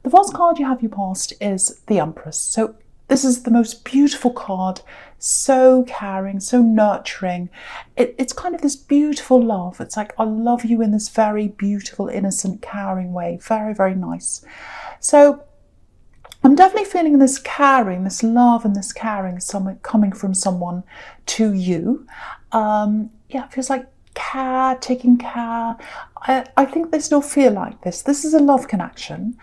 The first card you have you passed is the Empress. So this is the most beautiful card, so caring, so nurturing. It's kind of this beautiful love. It's like, I love you in this very beautiful, innocent, caring way. Very, very nice. So I'm definitely feeling this caring, this love and this caring coming from someone to you. Yeah, it feels like care, taking care. I think they still feel like this. This is a love connection.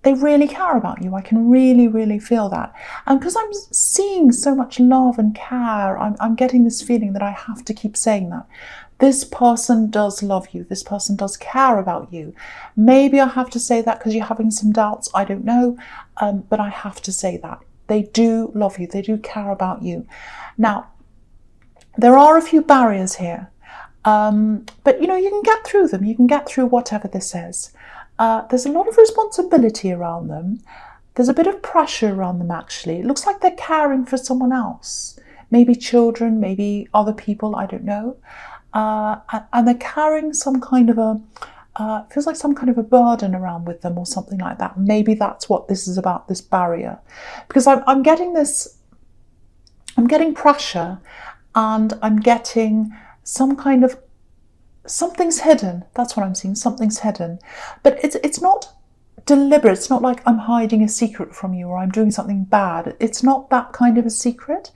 They really care about you. I can really, really feel that. And because I'm seeing so much love and care, I'm getting this feeling that I have to keep saying that. This person does love you. This person does care about you. Maybe I have to say that because you're having some doubts. I don't know. But I have to say that. They do love you. They do care about you. Now, there are a few barriers here. But, you know, you can get through them. You can get through whatever this is. There's a lot of responsibility around them. There's a bit of pressure around them, actually. It looks like they're caring for someone else. Maybe children, maybe other people, I don't know. And they're carrying some kind of feels like some kind of a burden around with them or something like that. Maybe that's what this is about, this barrier. Because I'm getting pressure, and I'm getting some kind of, something's hidden. That's what I'm seeing. Something's hidden. But it's not deliberate. It's not like I'm hiding a secret from you or I'm doing something bad. It's not that kind of a secret.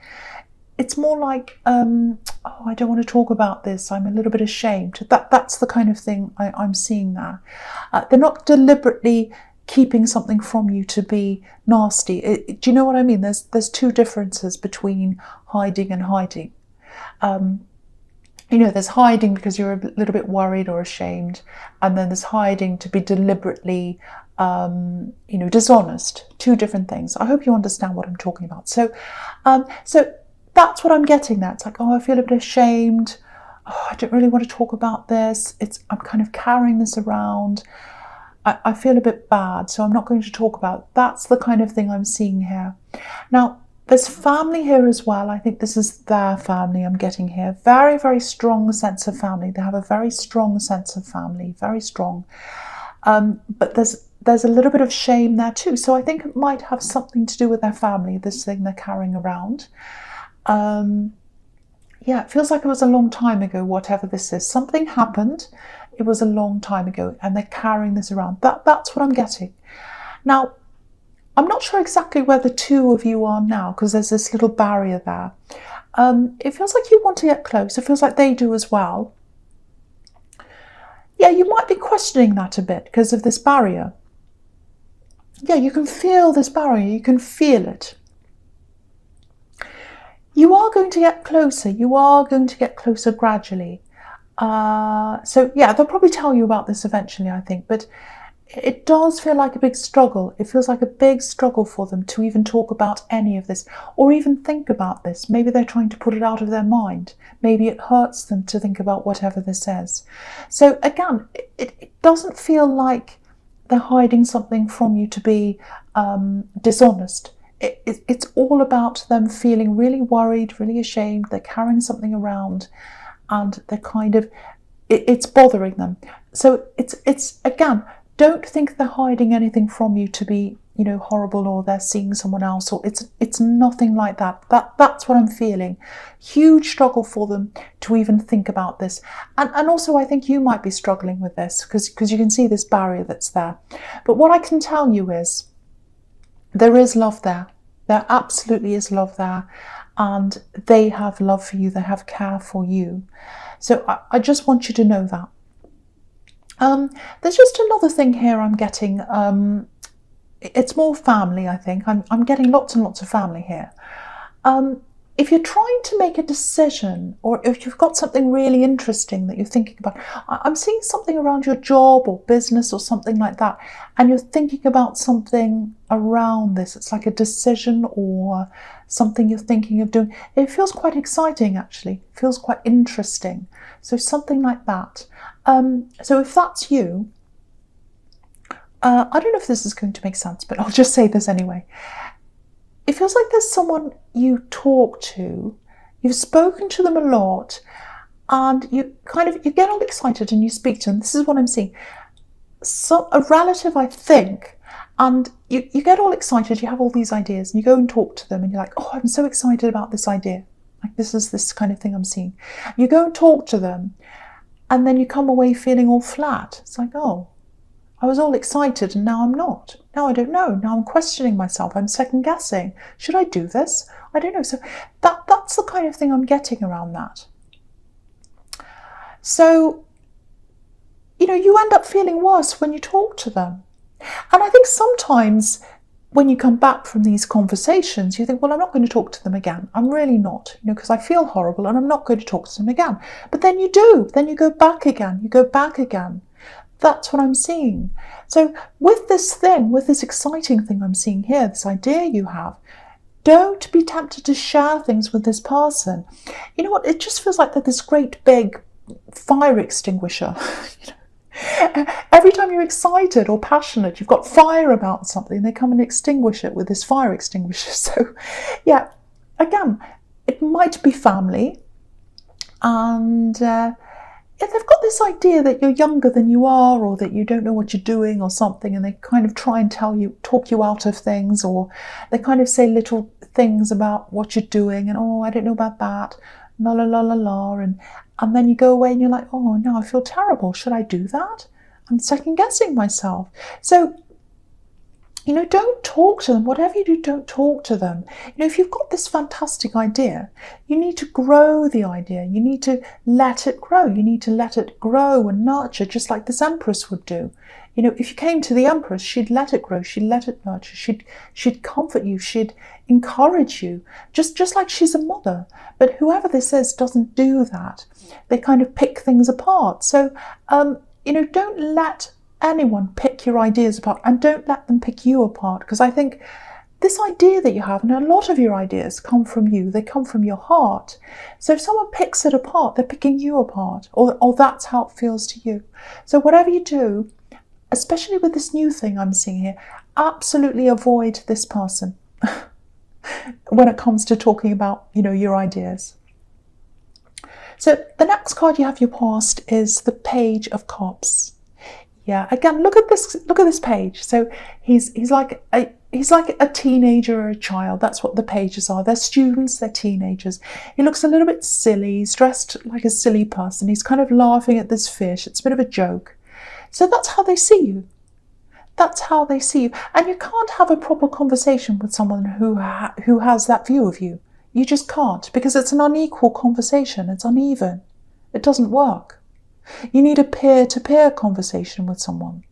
It's more like, oh, I don't want to talk about this. I'm a little bit ashamed. That's the kind of thing I'm seeing there. They're not deliberately keeping something from you to be nasty. Do you know what I mean? There's two differences between hiding and hiding. You know, there's hiding because you're a little bit worried or ashamed, and then there's hiding to be deliberately, you know, dishonest. Two different things. I hope you understand what I'm talking about. So that's what I'm getting there. It's like, oh, I feel a bit ashamed. Oh, I don't really want to talk about this. I'm kind of carrying this around. I feel a bit bad, so I'm not going to talk about it. That's the kind of thing I'm seeing here. Now, there's family here as well. I think this is their family I'm getting here. Very, very strong sense of family. They have a very strong sense of family, very strong. But there's a little bit of shame there too. So I think it might have something to do with their family, this thing they're carrying around. Yeah, it feels like it was a long time ago, whatever this is. Something happened. It was a long time ago, and they're carrying this around. That's what I'm getting. Now, I'm not sure exactly where the two of you are now, because there's this little barrier there. It feels like you want to get close. It feels like they do as well. Yeah, you might be questioning that a bit because of this barrier. Yeah, you can feel this barrier. You can feel it. You are going to get closer. You are going to get closer gradually. So yeah, they'll probably tell you about this eventually, I think. But it does feel like a big struggle. It feels like a big struggle for them to even talk about any of this or even think about this. Maybe they're trying to put it out of their mind. Maybe it hurts them to think about whatever this is. So again, it doesn't feel like they're hiding something from you to be dishonest. It's all about them feeling really worried, really ashamed. They're carrying something around and they're kind of, it's bothering them. So it's again, don't think they're hiding anything from you to be, you know, horrible, or they're seeing someone else, or it's nothing like that. That's what I'm feeling. Huge struggle for them to even think about this. And also I think you might be struggling with this because you can see this barrier that's there. But what I can tell you is there is love there. There absolutely is love there. And they have love for you. They have care for you. So I just want you to know that. There's just another thing here I'm getting. It's more family, I think. I'm getting lots and lots of family here. If you're trying to make a decision, or if you've got something really interesting that you're thinking about, I'm seeing something around your job or business or something like that, and you're thinking about something around this. It's like a decision or something you're thinking of doing. It feels quite exciting, actually. It feels quite interesting. So something like that. So if that's you, I don't know if this is going to make sense, but I'll just say this anyway. It feels like there's someone you talk to, you've spoken to them a lot, and you get all excited and you speak to them. This is what I'm seeing. So a relative, I think, And you get all excited, you have all these ideas, and you go and talk to them, and you're like, oh, I'm so excited about this idea. Like, this is this kind of thing I'm seeing. You go and talk to them, and then you come away feeling all flat. It's like, oh, I was all excited, and now I'm not. Now I don't know. Now I'm questioning myself. I'm second guessing. Should I do this? I don't know. So that's the kind of thing I'm getting around that. So, you end up feeling worse when you talk to them. And I think sometimes when you come back from these conversations, you think, well, I'm not going to talk to them again. I'm really not, because I feel horrible and I'm not going to talk to them again. But then you do. Then you go back again. You go back again. That's what I'm seeing. So with this exciting thing I'm seeing here, this idea you have, don't be tempted to share things with this person. You know what? It just feels like they're this great big fire extinguisher. Every time you're excited or passionate, you've got fire about something, they come and extinguish it with this fire extinguisher. So yeah, again, it might be family, and they've got this idea that you're younger than you are, or that you don't know what you're doing or something, and they kind of try and talk you out of things, or they kind of say little things about what you're doing, and oh, I don't know about that, la la la la la, and then you go away and you're like, oh, no, I feel terrible. Should I do that? I'm second guessing myself. So, don't talk to them. Whatever you do, don't talk to them. If you've got this fantastic idea, you need to grow the idea. You need to let it grow. You need to let it grow and nurture, just like this Empress would do. If you came to the Empress, she'd let it grow. She'd let it nurture. She'd comfort you. She'd encourage you, just like she's a mother. But whoever this is doesn't do that. They kind of pick things apart. So, don't let anyone pick your ideas apart, and don't let them pick you apart, because I think this idea that you have, and a lot of your ideas come from you, they come from your heart. So if someone picks it apart, they're picking you apart, or that's how it feels to you. So whatever you do, especially with this new thing I'm seeing here, absolutely avoid this person when it comes to talking about, your ideas. So the next card you have your past is the Page of Cups. Yeah, again, look at this page. So he's like a teenager or a child. That's what the pages are. They're students, they're teenagers. He looks a little bit silly. He's dressed like a silly person. He's kind of laughing at this fish. It's a bit of a joke. So that's how they see you. That's how they see you. And you can't have a proper conversation with someone who has that view of you. You just can't, because it's an unequal conversation. It's uneven. It doesn't work. You need a peer-to-peer conversation with someone.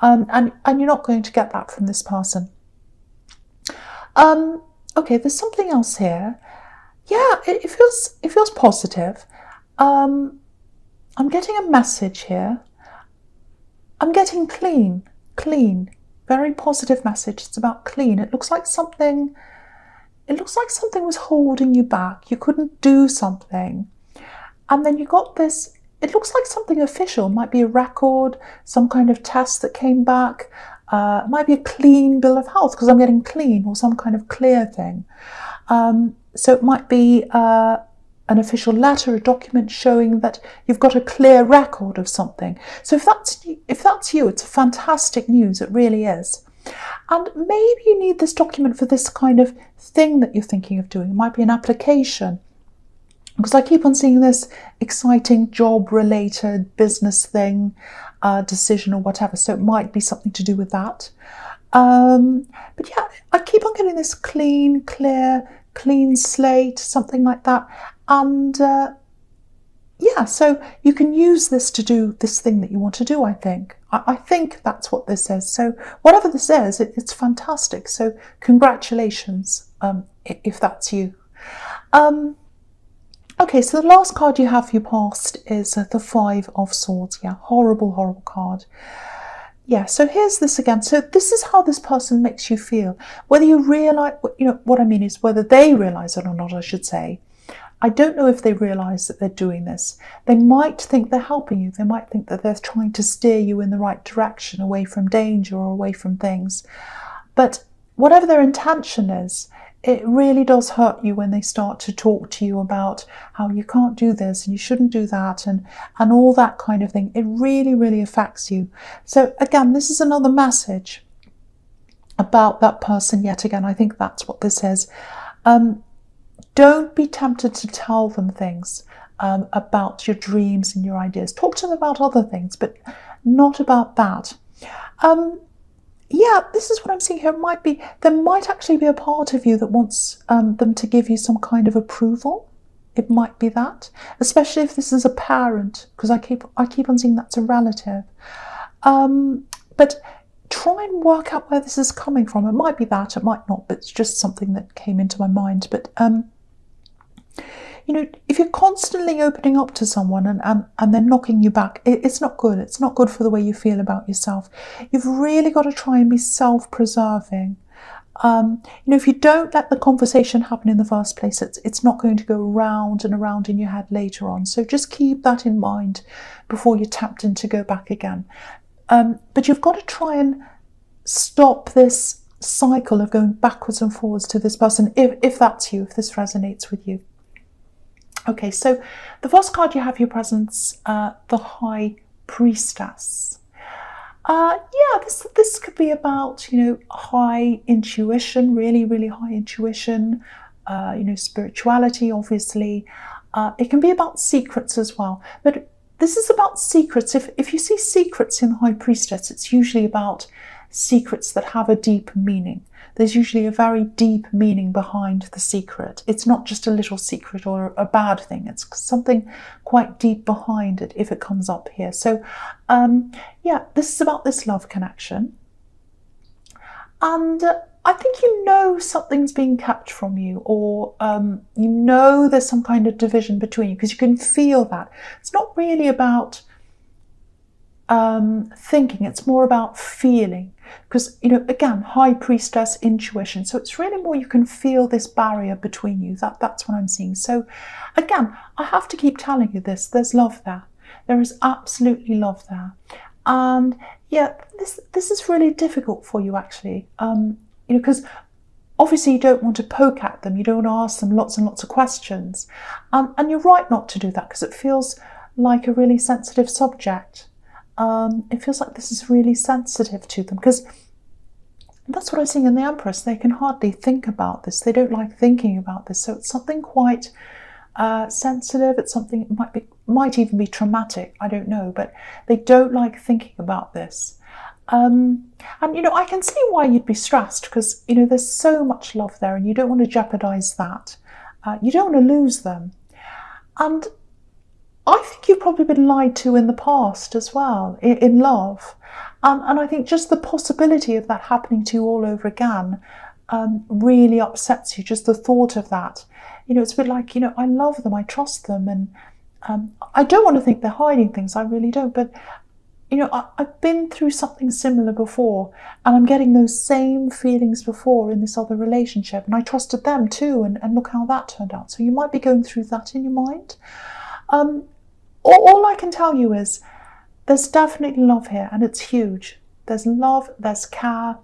And you're not going to get that from this person. Okay, there's something else here. Yeah, it feels positive. I'm getting a message here. I'm getting clean. Very positive message. It's about clean. It looks like something was holding you back. You couldn't do something. And then you got this, it looks like something official. It might be a record, some kind of test that came back. It might be a clean bill of health, because I'm getting clean, or some kind of clear thing. So it might be an official letter, a document showing that you've got a clear record of something. So if that's you, it's fantastic news. It really is. And maybe you need this document for this kind of thing that you're thinking of doing. It might be an application, because I keep on seeing this exciting job-related business thing, decision or whatever. So it might be something to do with that. But yeah, I keep on getting this clean, clear, clean slate, something like that. And yeah, so you can use this to do this thing that you want to do, I think. I think that's what this is. So whatever this is, it's fantastic. So congratulations, if that's you. Okay, so the last card you have for your past is the Five of Swords. Yeah, horrible, horrible card. Yeah, so here's this again. So this is how this person makes you feel. Whether you realise, what I mean is whether they realise it or not, I should say. I don't know if they realise that they're doing this. They might think they're helping you. They might think that they're trying to steer you in the right direction, away from danger or away from things. But whatever their intention is, it really does hurt you when they start to talk to you about how you can't do this and you shouldn't do that and all that kind of thing. It really, really affects you. So again, this is another message. about that person yet again. I think that's what this is. Don't be tempted to tell them things about your dreams and your ideas. Talk to them about other things, but not about that. Yeah, this is what I'm seeing here. There might actually be a part of you that wants them to give you some kind of approval. It might be that, especially if this is a parent, because I keep on seeing that's a relative. But try and work out where this is coming from. It might be that, it might not, but it's just something that came into my mind. But if you're constantly opening up to someone and they're knocking you back, it's not good. It's not good for the way you feel about yourself. You've really got to try and be self-preserving. If you don't let the conversation happen in the first place, it's not going to go round and around in your head later on. So just keep that in mind before you're tempted to go back again. But you've got to try and stop this cycle of going backwards and forwards to this person, if that's you, if this resonates with you. Okay, so the first card you have your presence, the High Priestess. This could be about, high intuition, really, really high intuition, spirituality, obviously. It can be about secrets as well. But this is about secrets. If you see secrets in the High Priestess, it's usually about secrets that have a deep meaning. There's usually a very deep meaning behind the secret. It's not just a little secret or a bad thing. It's something quite deep behind it if it comes up here. So, this is about this love connection. And I think something's being kept from you, or there's some kind of division between you, because you can feel that. It's not really about thinking, it's more about feeling, because again, High Priestess, intuition, so it's really more you can feel this barrier between you. That's what I'm seeing. So again, I have to keep telling you this, there's love there. There is absolutely love there. And yeah, this is really difficult for you, actually, because obviously you don't want to poke at them, you don't want to ask them lots and lots of questions, and you're right not to do that, because it feels like a really sensitive subject. It feels like this is really sensitive to them, because that's what I'm seeing in the Empress. They can hardly think about this. They don't like thinking about this. So it's something quite sensitive. It's something, it might even be traumatic. I don't know, but they don't like thinking about this. And I can see why you'd be stressed, because there's so much love there, and you don't want to jeopardize that. You don't want to lose them. And I think you've probably been lied to in the past as well, in love. And I think just the possibility of that happening to you all over again really upsets you, just the thought of that. It's a bit like, I love them, I trust them, and I don't want to think they're hiding things, I really don't. But, I've been through something similar before, and I'm getting those same feelings before in this other relationship, and I trusted them too, and look how that turned out. So you might be going through that in your mind. All I can tell you is there's definitely love here, and it's huge. There's love, there's care.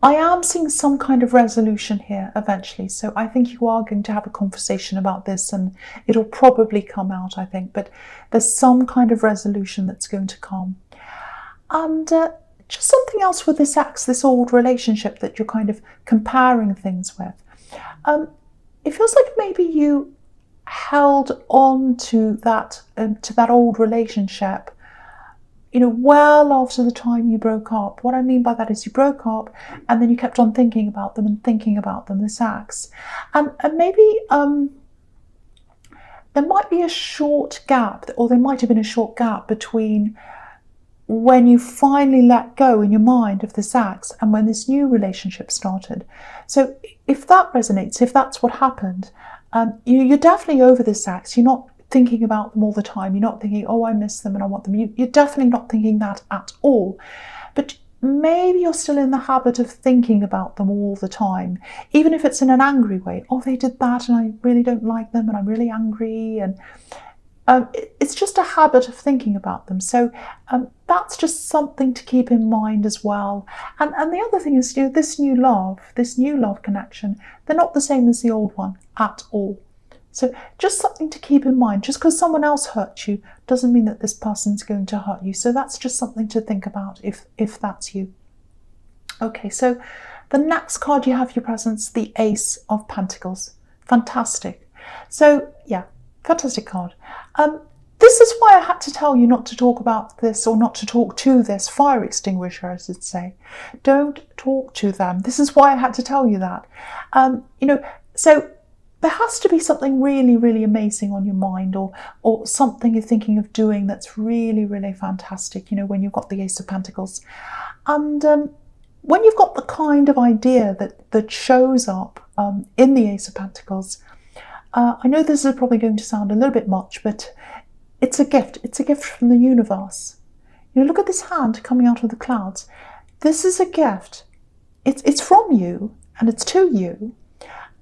I am seeing some kind of resolution here eventually, so I think you are going to have a conversation about this, and it'll probably come out, I think, but there's some kind of resolution that's going to come. And just something else with this ex, this old relationship that you're kind of comparing things with. It feels like maybe you held on to that old relationship, well after the time you broke up. What I mean by that is you broke up, and then you kept on thinking about them, this ex. And maybe there might be a short gap, or there might have been a short gap between when you finally let go in your mind of this ex and when this new relationship started. So if that resonates, if that's what happened, you're definitely over this ex. You're not thinking about them all the time. You're not thinking, oh, I miss them and I want them. You're definitely not thinking that at all. But maybe you're still in the habit of thinking about them all the time, even if it's in an angry way. Oh, they did that and I really don't like them and I'm really angry. And it's just a habit of thinking about them. So that's just something to keep in mind as well. And the other thing is, this new love connection, they're not the same as the old one at all. So just something to keep in mind. Just because someone else hurt you doesn't mean that this person's going to hurt you. So that's just something to think about if that's you. Okay, so the next card you have for your presence, the Ace of Pentacles. Fantastic. So yeah, fantastic card. This is why I had to tell you not to talk about this, or not to talk to this fire extinguisher, I should say. Don't talk to them. This is why I had to tell you that. So there has to be something really, really amazing on your mind, or something you're thinking of doing that's really, really fantastic, when you've got the Ace of Pentacles. And when you've got the kind of idea that shows up in the Ace of Pentacles, I know this is probably going to sound a little bit much, but it's a gift. It's a gift from the universe. Look at this hand coming out of the clouds. This is a gift. It's from you, and it's to you.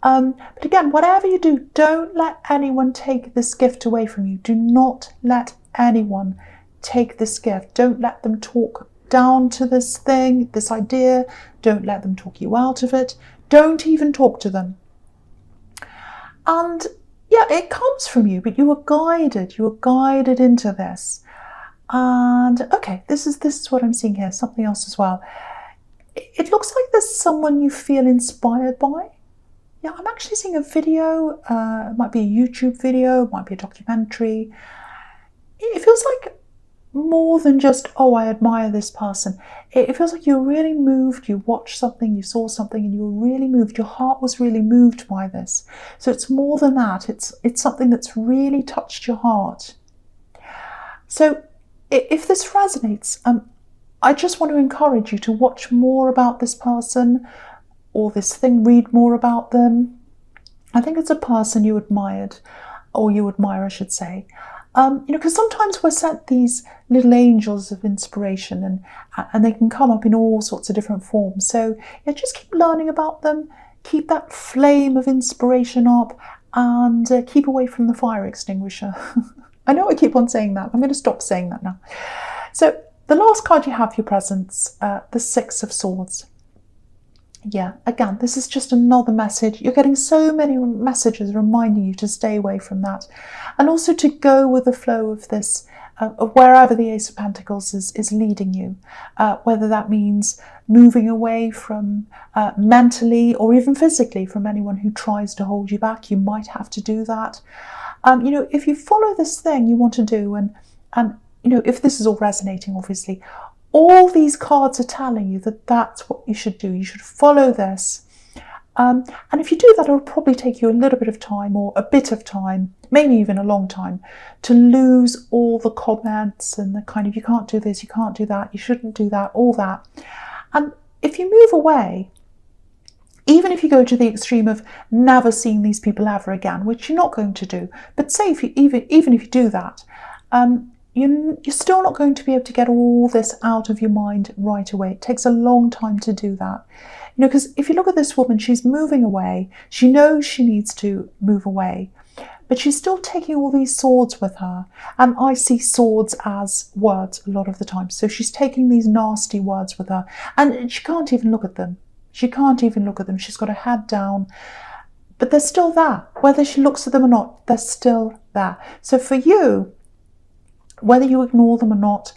But again, whatever you do, don't let anyone take this gift away from you. Do not let anyone take this gift. Don't let them talk down to this thing, this idea. Don't let them talk you out of it. Don't even talk to them. And yeah, it comes from you, but you are guided. You are guided into this. And okay, this is what I'm seeing here. Something else as well. It looks like there's someone you feel inspired by. Yeah, I'm actually seeing a video. It might be a YouTube video, it might be a documentary. It feels like more than just, oh, I admire this person. It feels like you're really moved. You watched something, you saw something, and you were really moved. Your heart was really moved by this. So it's more than that. It's something that's really touched your heart. So if this resonates, I just want to encourage you to watch more about this person or this thing, read more about them. I think it's a person you admired, or you admire, I should say. Because sometimes we're sent these little angels of inspiration, and they can come up in all sorts of different forms. So yeah, just keep learning about them, keep that flame of inspiration up, and keep away from the fire extinguisher. I know I keep on saying that. I'm going to stop saying that now. So the last card you have for your presence, the Six of Swords. Yeah, again, this is just another message. You're getting so many messages reminding you to stay away from that, and also to go with the flow of this, of wherever the Ace of Pentacles is leading you, whether that means moving away from mentally or even physically from anyone who tries to hold you back. You might have to do that. If you follow this thing you want to do, and if this is all resonating, obviously, all these cards are telling you that that's what you should do. You should follow this. And if you do that, it'll probably take you a little bit of time, or a bit of time, maybe even a long time, to lose all the comments and the kind of, you can't do this, you can't do that, you shouldn't do that, all that. And if you move away, even if you go to the extreme of never seeing these people ever again, which you're not going to do, but say if you, even if you do that, you're still not going to be able to get all this out of your mind right away. It takes a long time to do that. Because if you look at this woman, she's moving away. She knows she needs to move away, but she's still taking all these swords with her. And I see swords as words a lot of the time. So she's taking these nasty words with her, and she can't even look at them. She can't even look at them. She's got her head down, but they're still there. Whether she looks at them or not, they're still there. So for you, whether you ignore them or not,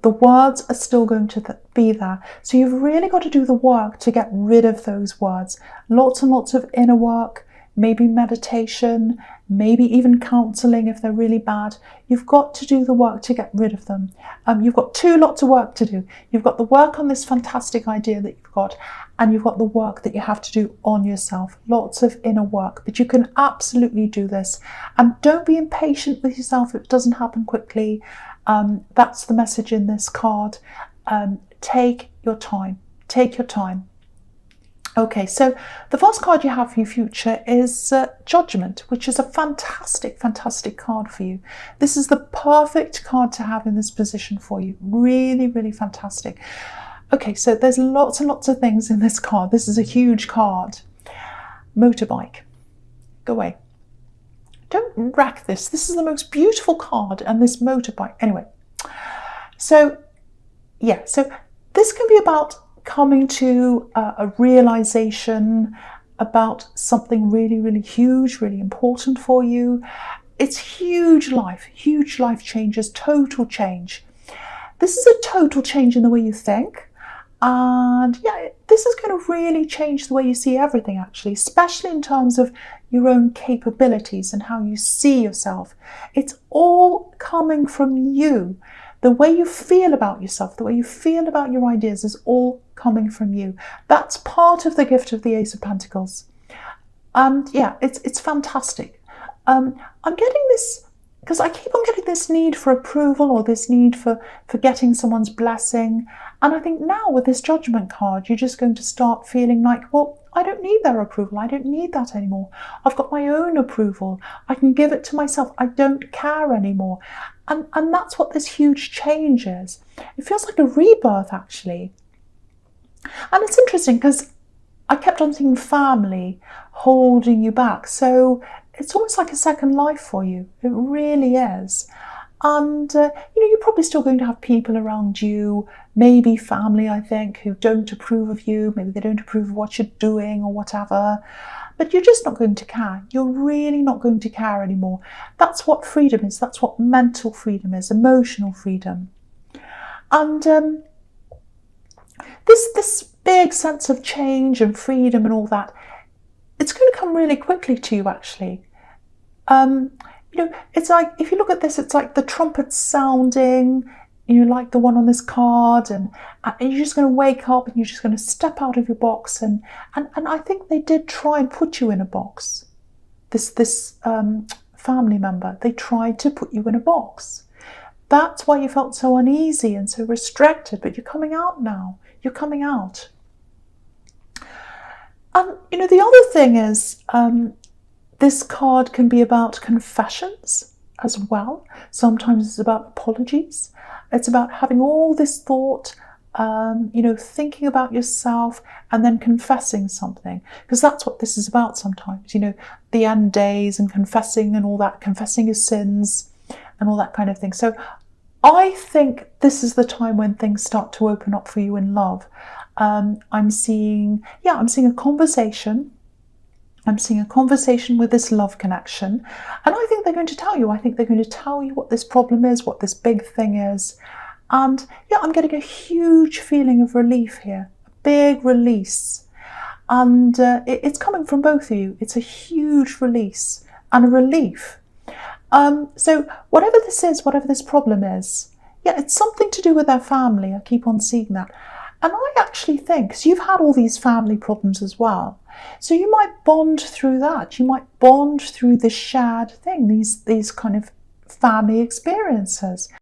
the words are still going to be there. So you've really got to do the work to get rid of those words. Lots and lots of inner work, maybe meditation, maybe even counselling if they're really bad. You've got to do the work to get rid of them. You've got two lots of work to do. You've got the work on this fantastic idea that you've got, and you've got the work that you have to do on yourself. Lots of inner work, but you can absolutely do this. And don't be impatient with yourself if it doesn't happen quickly. That's the message in this card. Take your time. Take your time. Okay, so the first card you have for your future is Judgment, which is a fantastic, fantastic card for you. This is the perfect card to have in this position for you. Really, really fantastic. Okay, so there's lots and lots of things in this card. This is a huge card. Motorbike. Go away. Don't wreck this. This is the most beautiful card, and this motorbike. Anyway, so yeah, so this can be about coming to a realization about something really, really huge, really important for you. It's huge life changes, total change. This is a total change in the way you think. And yeah, this is going to really change the way you see everything, actually, especially in terms of your own capabilities and how you see yourself. It's all coming from you. The way you feel about yourself, the way you feel about your ideas is all coming from you. That's part of the gift of the Ace of Pentacles. And yeah, it's fantastic. I'm getting this, because I keep on getting this need for approval, or this need for getting someone's blessing. And I think now with this Judgment card, you're just going to start feeling like, well, I don't need their approval. I don't need that anymore. I've got my own approval. I can give it to myself. I don't care anymore. And that's what this huge change is. It feels like a rebirth, actually. And it's interesting because I kept on seeing family holding you back. So it's almost like a second life for you. It really is. And, you're probably still going to have people around you, maybe family, I think, who don't approve of you. Maybe they don't approve of what you're doing or whatever. But you're just not going to care. You're really not going to care anymore. That's what freedom is. That's what mental freedom is, emotional freedom. And this big sense of change and freedom and all that, it's going to come really quickly to you, actually. It's like, if you look at this, it's like the trumpets sounding, like the one on this card, and you're just going to wake up and you're just going to step out of your box. And I think they did try and put you in a box. This family member, they tried to put you in a box. That's why you felt so uneasy and so restricted, but you're coming out now. You're coming out. And, the other thing is, this card can be about confessions as well. Sometimes it's about apologies. It's about having all this thought, thinking about yourself and then confessing something. Because that's what this is about sometimes, the end days and confessing and all that, confessing your sins and all that kind of thing. So I think this is the time when things start to open up for you in love. I'm seeing a conversation. I'm seeing a conversation with this love connection. And I think they're going to tell you. I think they're going to tell you what this problem is, what this big thing is. And I'm getting a huge feeling of relief here, a big release. And it's coming from both of you. It's a huge release and a relief. So whatever this is, whatever this problem is, it's something to do with their family. I keep on seeing that. And I actually think, because you've had all these family problems as well, so you might bond through that. You might bond through this shared thing, these kind of family experiences.